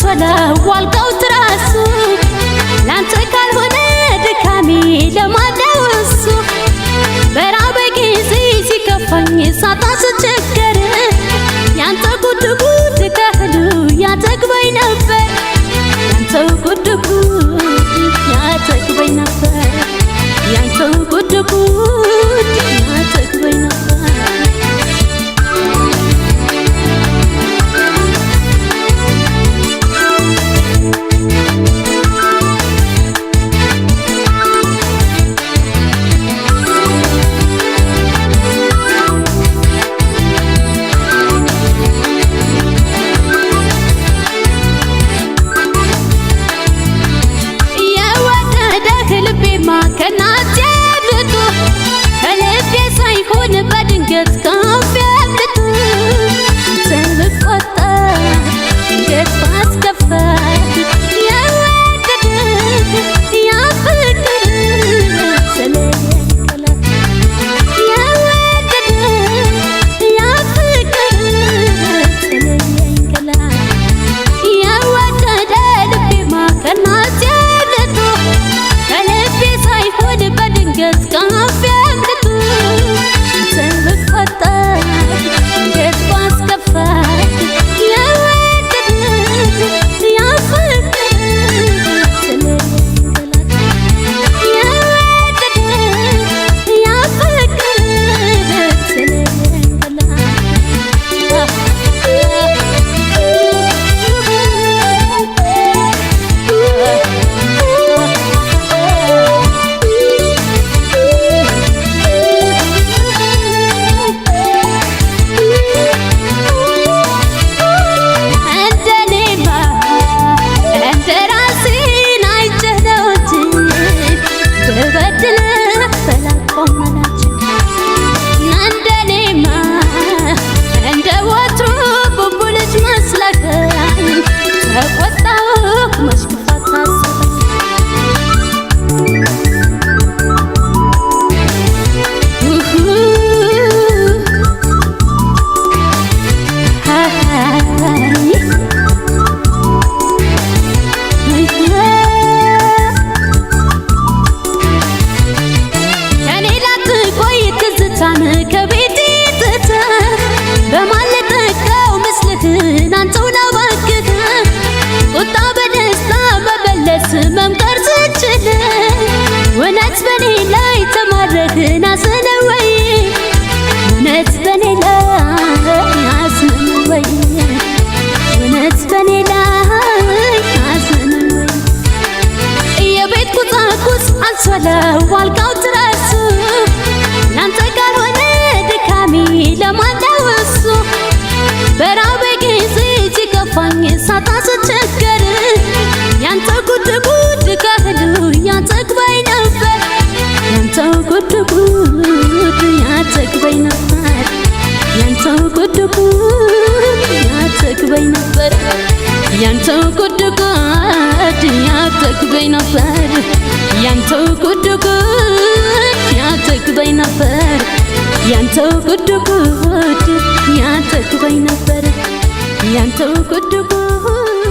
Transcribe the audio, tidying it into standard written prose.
አንሶላው አልጋው ትራሱ ላንተ ካልሆነ ድካሜ ለማነው እሱ በራበኝ ጊዜ ሲከፋኝ ሳጣ ስቸገር ያንተ ጉድ ጉድ ከህሉ ያጠግበኝ ነበር ያንተው ጉድ ጉድ ያጠግበኝ ነበር ያንተው ጉድ ጉድ ያጠግበኝ ነበር ከናቴ ብጡ ከልቤ ሳይሆን በድንገት ካፌ ብጡ ተልቆጣ እንዴት ባስከፋት የወደድክ ያፍቅር ስለየቀላ የወደድክ ያፍቅር ስለየቀላ የወደደ ልቤማ ከናቴ ብጡ ከልቤ ሳይሆን በድንገት ካፌ አምልጡ ተልቆጣ እንዴት ባስከፋት የወደድክ ያፍቅር ስለየቀላት የወደድክ ያፍቅር ከቤቴ ትተህ በማለጠቀው ምስልህን አንተውን አባክህ ቁጣ በደስታ መመለስ መምከር ስችል እውነት በኔ ላይ ተማረክን አስነወይ እውነት በኔ ላይ አስነወይ እውነት በኔ ላይ አስነወይ የቤት ቁሳቁስ አንሶላው አልጋው ትራሱ ላንተ ካልሆነ ድካሜ ለማነው እሱ በራበኝ ጊዜ ሲከፋኝ ሳጣ ስቸገር ያንተ ጉድ ጉድ ከህሉ ያጠግበኝ ነበር ያንተው ጉድ ጉድ ያጠግበኝ ነበር ያንተው ጉድ ጉድ ያጠግበኝ ነበር ያንተው ጉድ ጉድ ያጠግበኝ ነበር ያንተው ጉድ ጉድ ያጠግበኝ ነበር ያንተው ጉድ ጉድ ያጠግበኝ ነበር ያንተው ጉድ ጉድ